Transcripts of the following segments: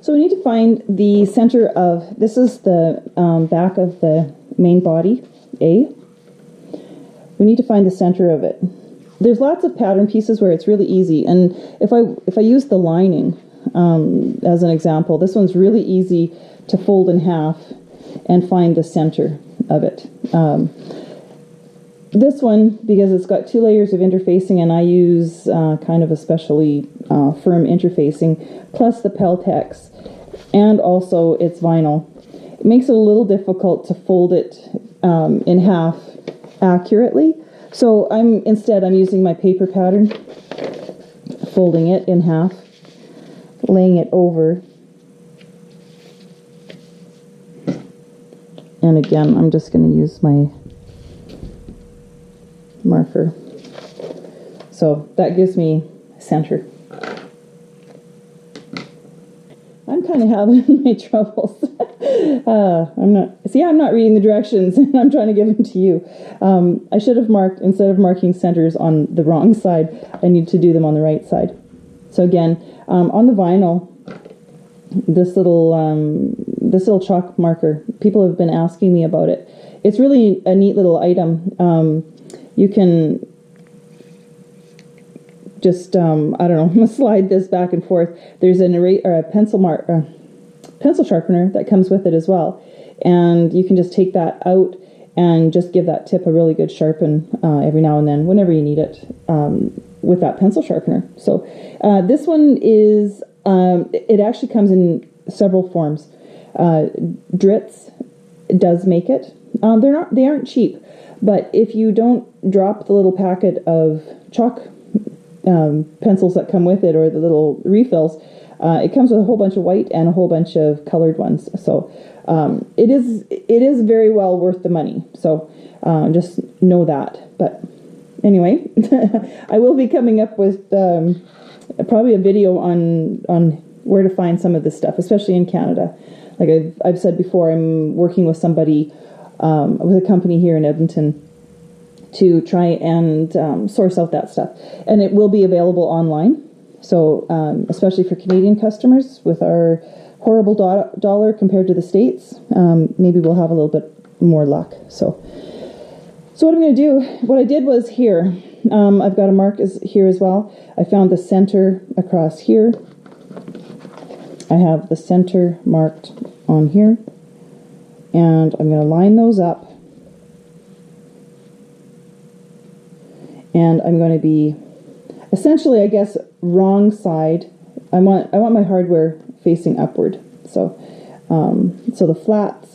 So we need to find the center of, this is the back of the main body, A. We need to find the center of it. There's lots of pattern pieces where it's really easy, and if I use the lining as an example, this one's really easy to fold in half and find the center of it. This one, because it's got 2 layers of interfacing, and I use kind of especially firm interfacing, plus the Peltex, and also it's vinyl, it makes it a little difficult to fold it in half accurately. So I'm using my paper pattern, folding it in half, laying it over, and again I'm just going to use my marker. So that gives me center. I'm kind of having my troubles. I'm not reading the directions, and I'm trying to give them to you. I should have marked, instead of marking centers on the wrong side, I need to do them on the right side. So again, on the vinyl, this little chalk marker, people have been asking me about it. It's really a neat little item. You can just, I don't know, slide this back and forth. There's a pencil sharpener that comes with it as well. And you can just take that out and just give that tip a really good sharpen every now and then, whenever you need it, with that pencil sharpener. So this one is, it actually comes in several forms. Dritz does make it. They aren't cheap. But if you don't drop the little packet of chalk pencils that come with it, or the little refills, it comes with a whole bunch of white and a whole bunch of colored ones. So it is very well worth the money. So just know that. But anyway, I will be coming up with probably a video on where to find some of this stuff, especially in Canada. Like I've said before, I'm working with somebody, with a company here in Edmonton, to try and source out that stuff. And it will be available online. So especially for Canadian customers, with our horrible dollar compared to the States, maybe we'll have a little bit more luck. So what I'm going to do, what I did was here, I've got a mark here as well. I found the center across here. I have the center marked on here. And I'm going to line those up. And I'm going to be, essentially, I guess, wrong side. I want my hardware facing upward. So so the flat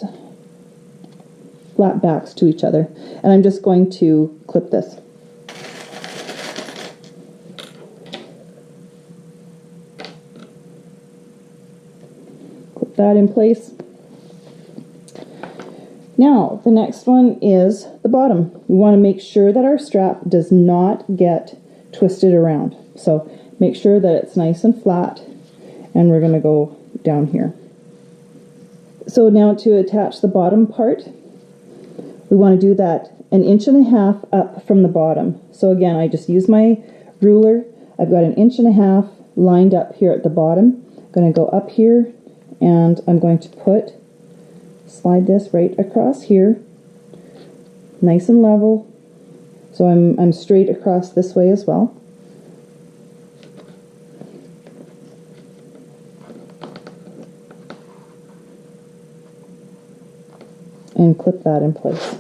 backs to each other. And I'm just going to clip this. Clip that in place. Now, the next one is the bottom. We want to make sure that our strap does not get twisted around. So make sure that it's nice and flat, and we're going to go down here. So now to attach the bottom part, we want to do that 1.5 inches up from the bottom. So again, I just use my ruler. I've got 1.5 inches lined up here at the bottom. I'm going to go up here, and I'm going to slide this right across here, nice and level. So I'm straight across this way as well. And clip that in place.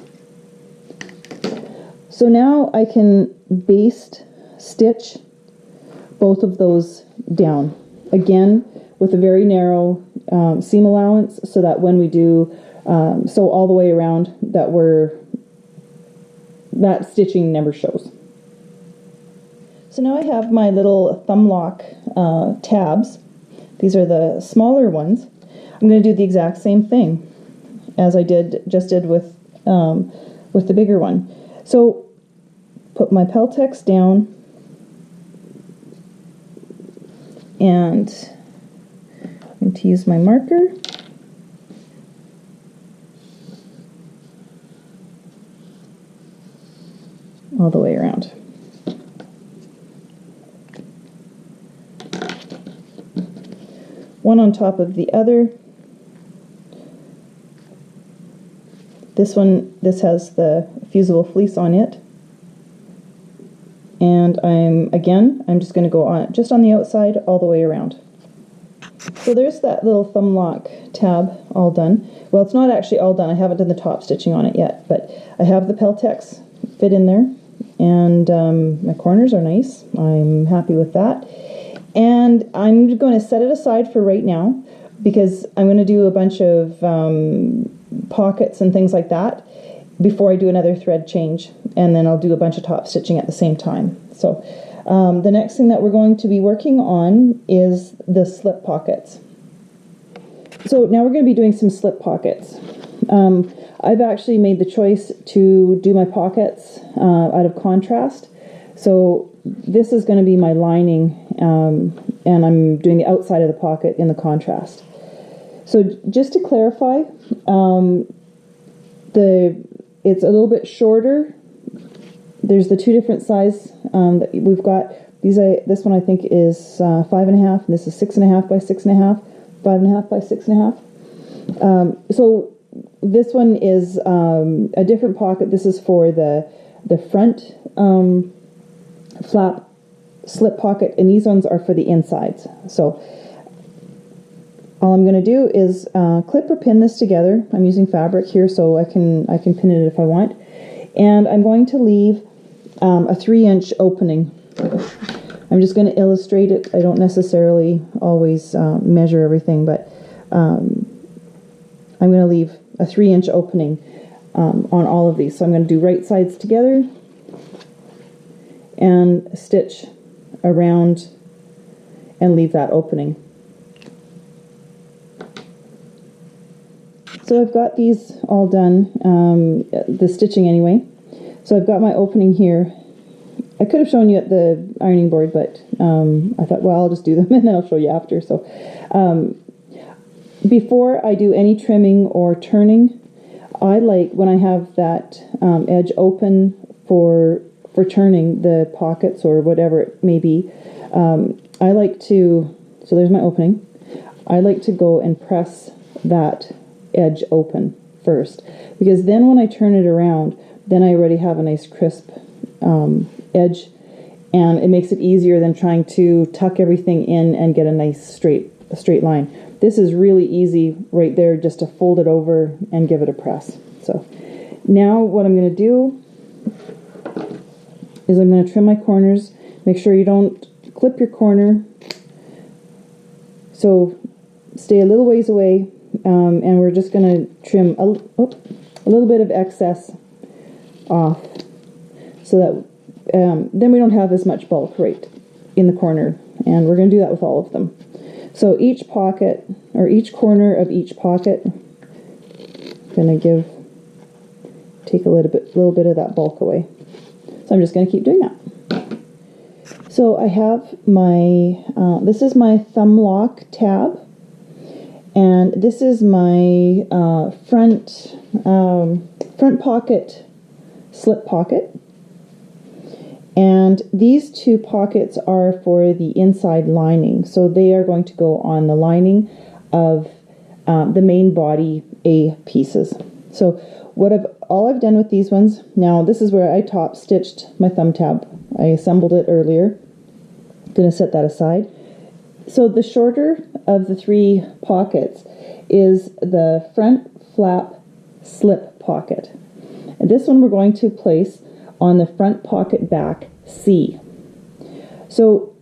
So now I can baste stitch both of those down. Again, with a very narrow seam allowance, so that when we do sew all the way around, that stitching never shows. So now I have my little thumb lock tabs. These are the smaller ones. I'm going to do the exact same thing as I just did with the bigger one. So put my Peltex down, and I'm going to use my marker. All the way around. one on top of the other. This has the fusible fleece on it. And I'm just going to go on just on the outside all the way around. So there's that little thumb lock tab all done. Well, it's not actually all done. I haven't done the top stitching on it yet, but I have the Peltex fit in there, and my corners are nice. I'm happy with that. And I'm going to set it aside for right now because I'm going to do a bunch of pockets and things like that before I do another thread change, and then I'll do a bunch of top stitching at the same time. So the next thing that we're going to be working on is the slip pockets. So now we're going to be doing some slip pockets. I've actually made the choice to do my pockets out of contrast. So this is going to be my lining, and I'm doing the outside of the pocket in the contrast. So just to clarify, it's a little bit shorter. There's the two different sizes that we've got. This one I think is 5.5, and this is 6.5 by 6.5, 5.5 by 6.5. So this one is a different pocket. This is for the front flap slip pocket, and these ones are for the insides. So all I'm going to do is clip or pin this together. I'm using fabric here, so I can pin it if I want. And I'm going to leave a 3-inch opening. I'm just going to illustrate it. I don't necessarily always measure everything, but I'm going to leave a 3-inch opening on all of these. So I'm going to do right sides together and stitch around and leave that opening. So I've got these all done, the stitching anyway. So I've got my opening here. I could have shown you at the ironing board, but I thought, well, I'll just do them and then I'll show you after. So before I do any trimming or turning, I like when I have that edge open for turning the pockets or whatever it may be. I like to, so there's my opening. I like to go and press that edge open first, because then when I turn it around, then I already have a nice crisp edge, and it makes it easier than trying to tuck everything in and get a nice straight line. This is really easy right there, just to fold it over and give it a press. So now what I'm going to do is I'm going to trim my corners. Make sure you don't clip your corner, so stay a little ways away, and we're just going to trim a little bit of excess off, so that then we don't have as much bulk right in the corner, and we're going to do that with all of them. So each pocket, or each corner of each pocket, I'm going to take a little bit of that bulk away. So I'm just going to keep doing that. So I have my, this is my thumb lock tab, and this is my front pocket slip pocket. And these two pockets are for the inside lining, so they are going to go on the lining of the main body A pieces. So all I've done with these ones, now this is where I top stitched my thumb tab. I assembled it earlier. I'm going to set that aside. So the shorter of the three pockets is the front flap slip pocket. And this one we're going to place on the front pocket back C. So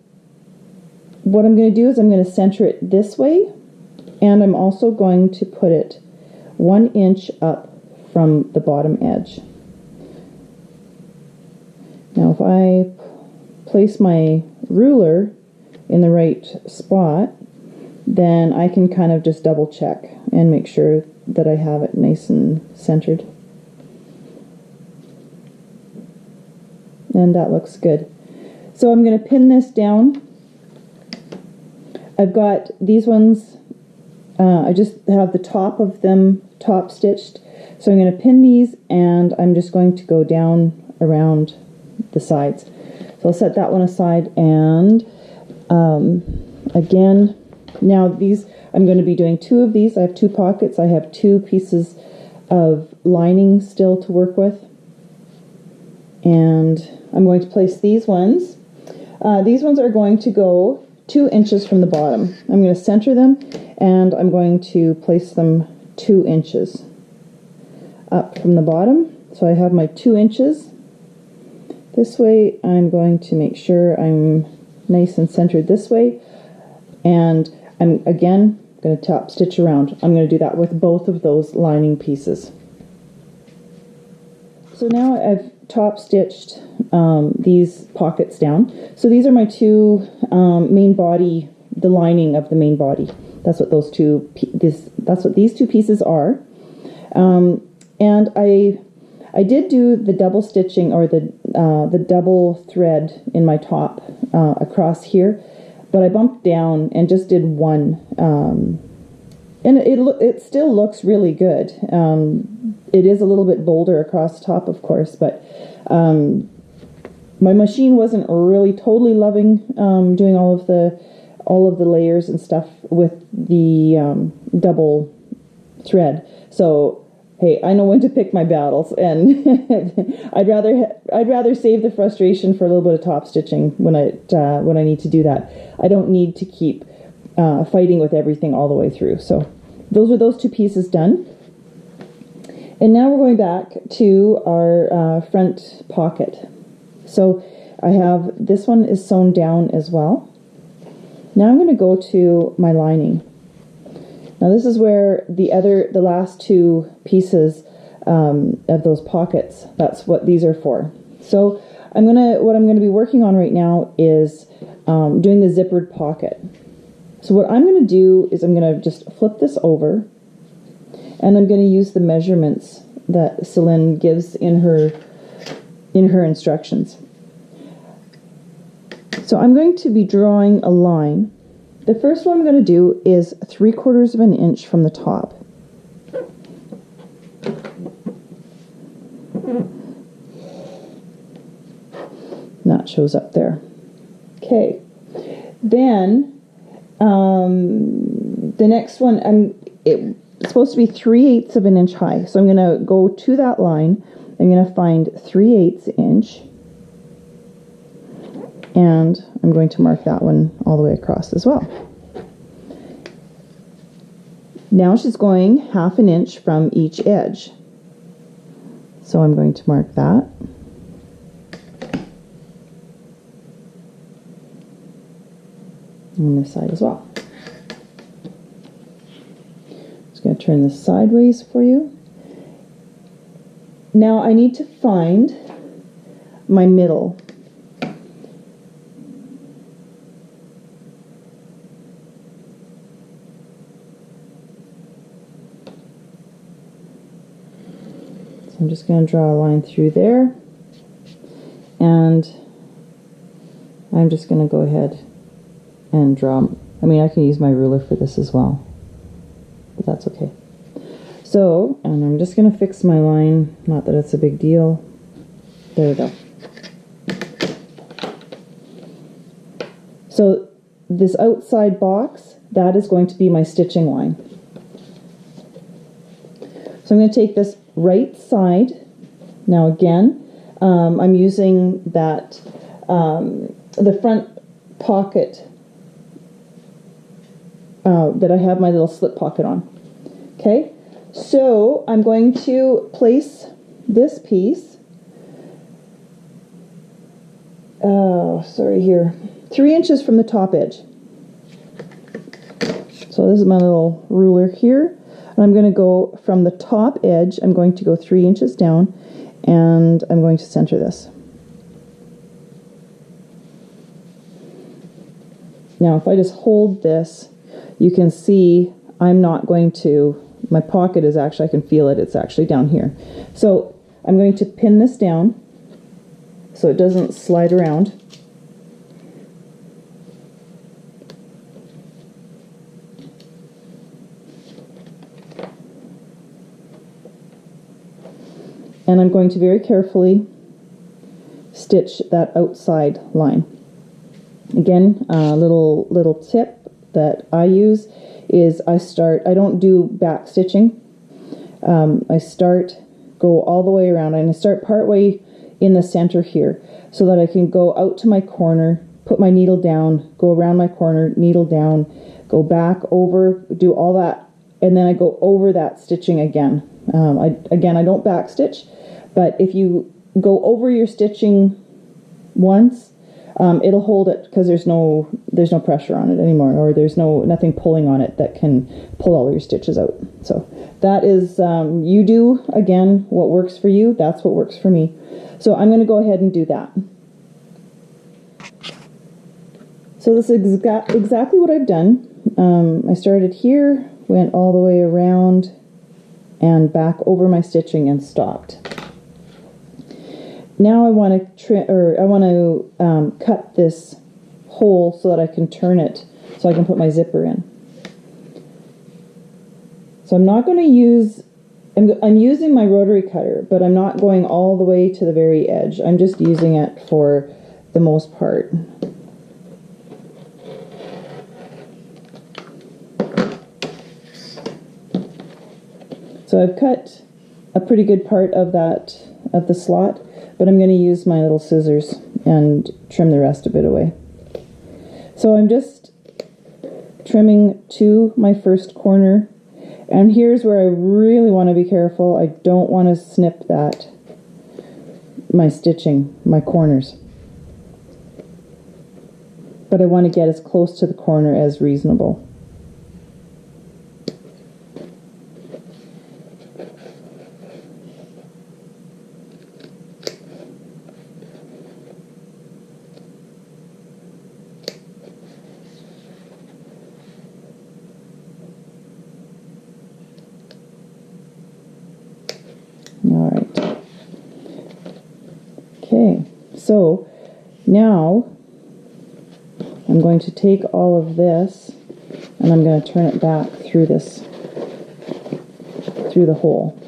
what I'm going to do is I'm going to center it this way, and I'm also going to put it 1 inch up from the bottom edge. Now if I place my ruler in the right spot, then I can kind of just double check and make sure that I have it nice and centered. And that looks good. So I'm going to pin this down. I've got these ones, I just have the top of them top stitched. So I'm going to pin these, and I'm just going to go down around the sides. So I'll set that one aside, and again, now these, I'm going to be doing 2 of these. I have 2 pockets. I have 2 pieces of lining still to work with. And I'm going to place these ones. These ones are going to go 2 inches from the bottom. I'm going to center them, and I'm going to place them 2 inches up from the bottom. So I have my 2 inches. This way I'm going to make sure I'm nice and centered this way. And I'm again going to top stitch around. I'm going to do that with both of those lining pieces. So now I've top stitched these pockets down. So these are my 2 main body, the lining of the main body. That's what those that's what these 2 pieces are. And I did do the double stitching, or the double thread in my top across here, but I bumped down and just did 1, and it still looks really good. It is a little bit bolder across the top, of course, but my machine wasn't really totally loving doing all of the layers and stuff with the double thread. So hey, I know when to pick my battles, and I'd rather save the frustration for a little bit of top stitching when I need to do that. I don't need to keep fighting with everything all the way through. So those are those 2 pieces done. And now we're going back to our front pocket. So I have, this one is sewn down as well. Now I'm going to go to my lining. Now this is where the last 2 pieces of those pockets, that's what these are for. So what I'm going to be working on right now is doing the zippered pocket. So what I'm going to do is I'm going to just flip this over, and I'm going to use the measurements that Celine gives in her instructions. So I'm going to be drawing a line. The first one I'm going to do is 3/4 of an inch from the top. And that shows up there. Okay. Then the next one, it's supposed to be 3/8 of an inch high. So I'm going to go to that line. I'm going to find 3/8 inch. And I'm going to mark that one all the way across as well. Now she's going 1/2 inch from each edge. So I'm going to mark that. On this side as well. Just going to turn this sideways for you. Now I need to find my middle. So I'm just going to draw a line through there, and I'm just going to go ahead and draw. I mean, I can use my ruler for this as well, but that's okay. So, and I'm just going to fix my line, not that it's a big deal. There we go. So this outside box, that is going to be my stitching line. So I'm going to take this right side. Now again, I'm using that, the front pocket that I have my little slip pocket on. Okay, so I'm going to place this piece, here, 3 inches from the top edge. So this is my little ruler here. And I'm going to go from the top edge, I'm going to go 3 inches down, and I'm going to center this. Now if I just hold this, you can see I'm not going to, my pocket is actually, I can feel it, it's actually down here. So I'm going to pin this down so it doesn't slide around. And I'm going to very carefully stitch that outside line. Again, a little tip that I use is I don't do back stitching. Go all the way around, and I start part way in the center here so that I can go out to my corner, put my needle down, go around my corner, needle down, go back over, do all that, and then I go over that stitching again. I don't back stitch, but if you go over your stitching once, it'll hold it because there's no pressure on it anymore, or there's nothing pulling on it that can pull all your stitches out. So that is, you do again what works for you. That's what works for me. So I'm going to go ahead and do that. So this is exactly what I've done. I started here, went all the way around and back over my stitching and stopped. Now I want to cut this hole so that I can turn it so I can put my zipper in. So I'm not going to use, I'm using my rotary cutter, but I'm not going all the way to the very edge. I'm just using it for the most part. So I've cut a pretty good part of the slot, but I'm going to use my little scissors and trim the rest of it away. So I'm just trimming to my first corner, and here's where I really want to be careful. I don't want to snip my stitching, my corners, but I want to get as close to the corner as reasonable. All right. Okay, so now I'm going to take all of this and I'm going to turn it back through the hole.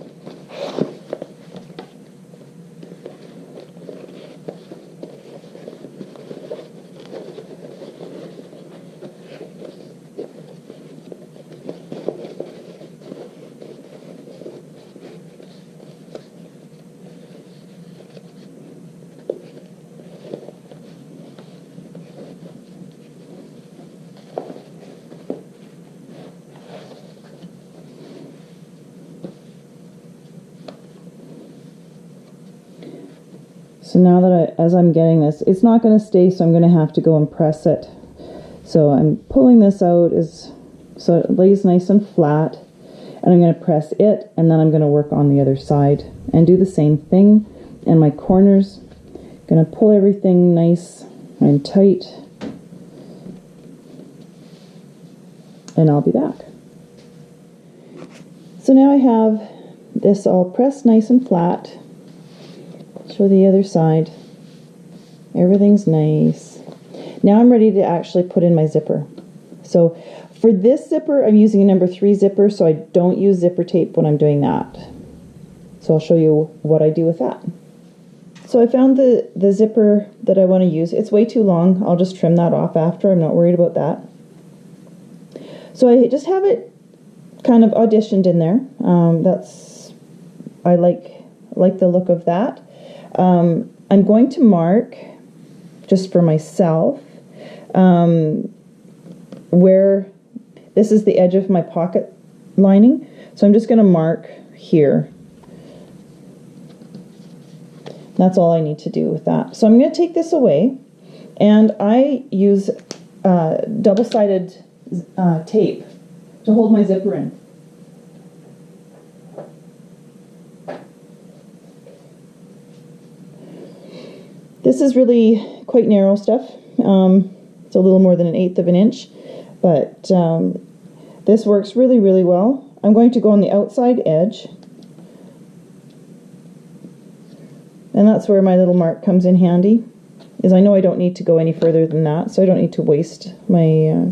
So now that as I'm getting this, it's not going to stay, so I'm going to have to go and press it. So I'm pulling this out so it lays nice and flat, and I'm going to press it, and then I'm going to work on the other side and do the same thing. And my corners, going to pull everything nice and tight, and I'll be back. So now I have this all pressed nice and flat. Show the other side. Everything's nice. Now I'm ready to actually put in my zipper. So for this zipper, I'm using a number 3 zipper, so I don't use zipper tape when I'm doing that. So I'll show you what I do with that. So I found the zipper that I want to use. It's way too long. I'll just trim that off after. I'm not worried about that. So I just have it kind of auditioned in there. I like the look of that. I'm going to mark, just for myself, where this is the edge of my pocket lining. So I'm just going to mark here. That's all I need to do with that. So I'm going to take this away, and I use double-sided tape to hold my zipper in. This is really quite narrow stuff. It's a little more than 1/8 of an inch, but this works really, really well. I'm going to go on the outside edge, and that's where my little mark comes in handy, is I know I don't need to go any further than that, so I don't need to waste my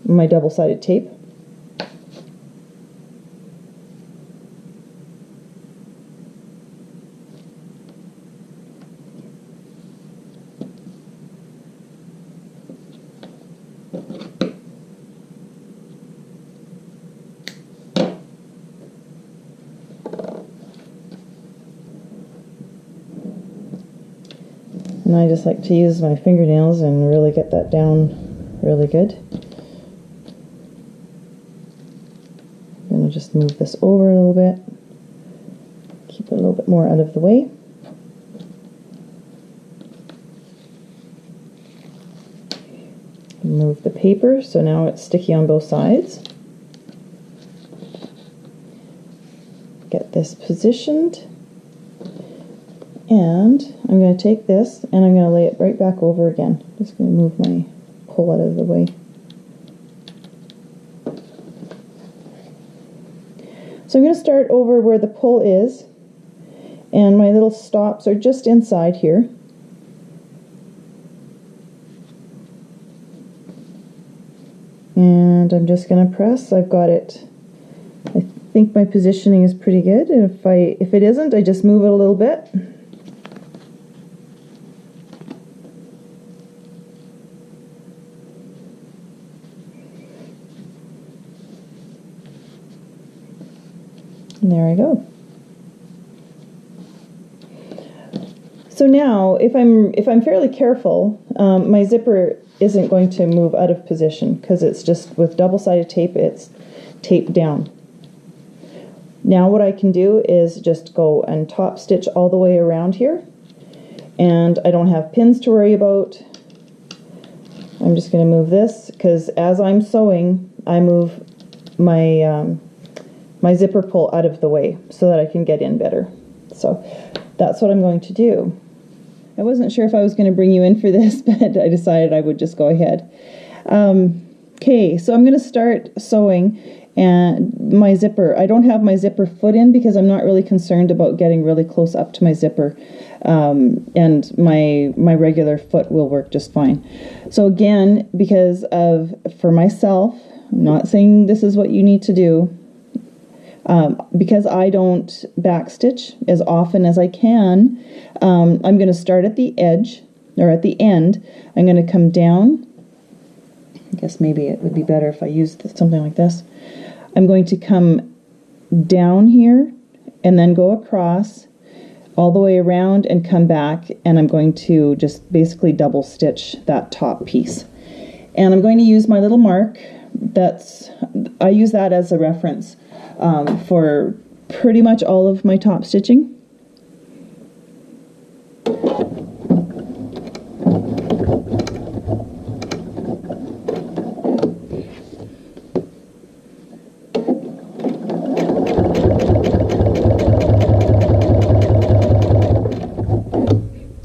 my double-sided tape. And I just like to use my fingernails and really get that down really good. I'm going to just move this over a little bit. Keep it a little bit more out of the way. Move the paper so now it's sticky on both sides. Get this positioned. And I'm going to take this and I'm going to lay it right back over again. Just going to move my pull out of the way. So I'm going to start over where the pull is, and my little stops are just inside here. And I'm just going to press. I've got it. I think my positioning is pretty good. And if it isn't, I just move it a little bit. And there I go. So now, if I'm fairly careful, my zipper isn't going to move out of position because it's just with double-sided tape, it's taped down. Now what I can do is just go and top stitch all the way around here, and I don't have pins to worry about. I'm just going to move this because as I'm sewing, I move my my zipper pull out of the way so that I can get in better. So that's what I'm going to do. I wasn't sure if I was going to bring you in for this, but I decided I would just go ahead. Okay, so I'm going to start sewing and my zipper. I don't have my zipper foot in because I'm not really concerned about getting really close up to my zipper, and my regular foot will work just fine. So again, for myself, I'm not saying this is what you need to do, because I don't backstitch as often as I can, I'm going to start at the edge, or at the end. I'm going to come down. I guess maybe it would be better if I used something like this. I'm going to come down here and then go across all the way around and come back, and I'm going to just basically double stitch that top piece. And I'm going to use my little mark. I use that as a reference for pretty much all of my top stitching.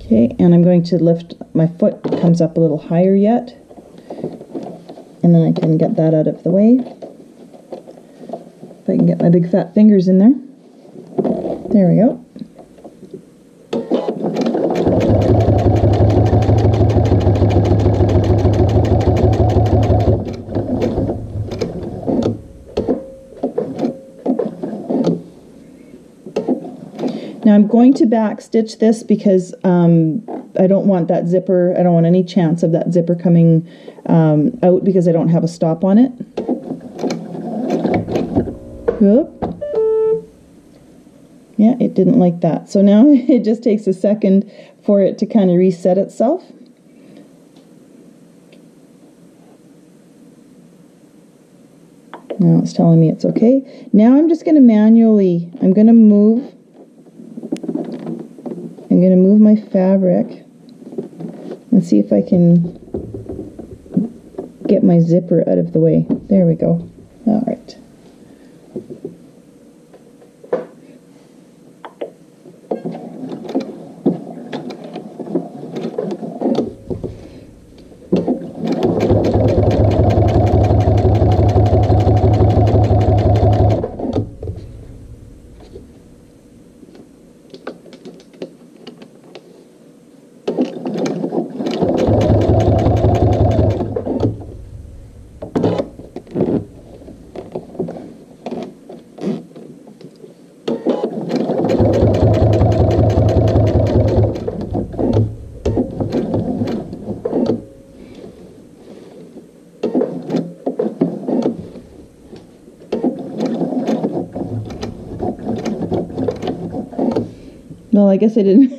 Okay, and I'm going to lift my foot, comes up a little higher yet, and then I can get that out of the way. If I can get my big fat fingers in there. There we go. Now I'm going to back stitch this because I don't want that zipper, I don't want any chance of that zipper coming out because I don't have a stop on it. Whoop. Yeah, it didn't like that. So now it just takes a second for it to kind of reset itself. Now it's telling me it's okay. Now I'm just going to manually, I'm going to move my fabric and see if I can get my zipper out of the way. There we go. All right. Well, I guess I didn't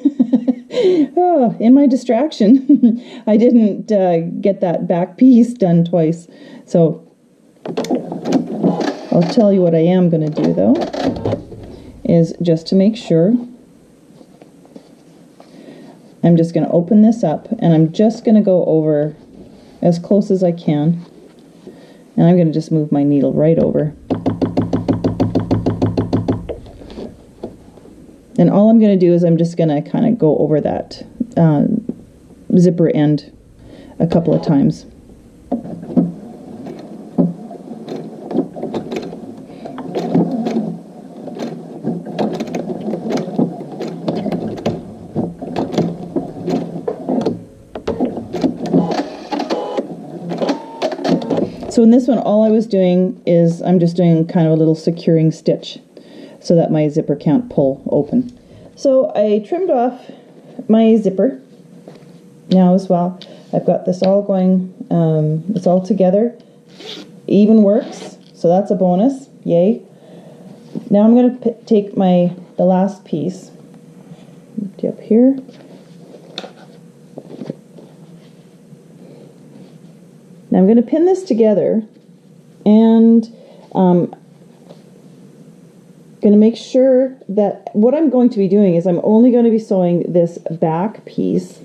Oh, in my distraction, I didn't get that back piece done twice. So I'll tell you what I am going to do though, is just to make sure, I'm just going to open this up and I'm just going to go over as close as I can. And I'm going to just move my needle right over. And all I'm going to do is I'm just going to kind of go over that zipper end a couple of times. So in this one, all I was doing is I'm just doing kind of a little securing stitch so that my zipper can't pull open. So I trimmed off my zipper now as well. I've got this all going, it's all together. Even works, so that's a bonus, yay. Now I'm going to take the last piece up here. Now I'm going to pin this together and going to make sure that what I'm going to be doing is I'm only going to be sewing this back piece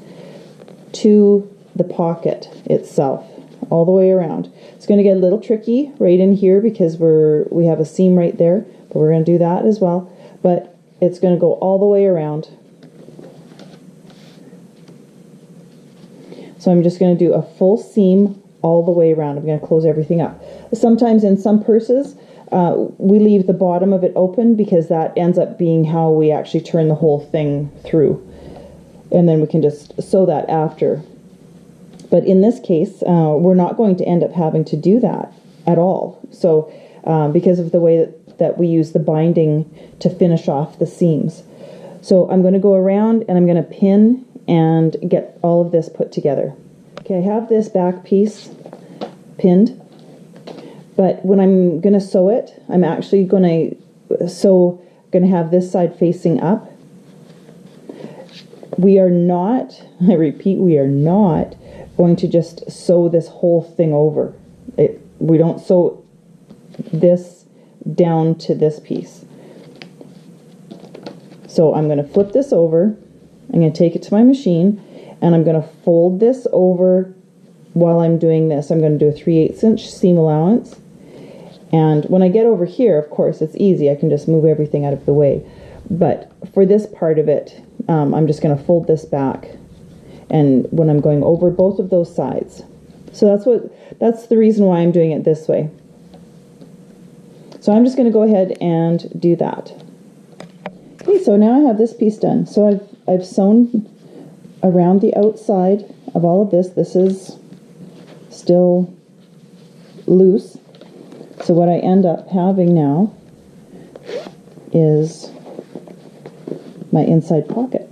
to the pocket itself all the way around. It's going to get a little tricky right in here because we have a seam right there, but we're going to do that as well. But it's going to go all the way around. So I'm just going to do a full seam all the way around. I'm going to close everything up. Sometimes in some purses, we leave the bottom of it open because that ends up being how we actually turn the whole thing through. And then we can just sew that after. But in this case, we're not going to end up having to do that at all. So because of the way that we use the binding to finish off the seams. So I'm going to go around and I'm going to pin and get all of this put together. Okay, I have this back piece pinned, but when I'm going to sew it, I'm actually going to have this side facing up. We are not, I repeat, we are not going to just sew this whole thing over. We don't sew this down to this piece. So I'm going to flip this over, I'm going to take it to my machine, and I'm going to fold this over while I'm doing this. I'm going to do a 3/8 inch seam allowance. And when I get over here, of course, it's easy. I can just move everything out of the way. But for this part of it, I'm just going to fold this back. And when I'm going over both of those sides. So that's the reason why I'm doing it this way. So I'm just going to go ahead and do that. Okay, so now I have this piece done. So I've sewn around the outside of all of this. This is still loose. So what I end up having now is my inside pocket.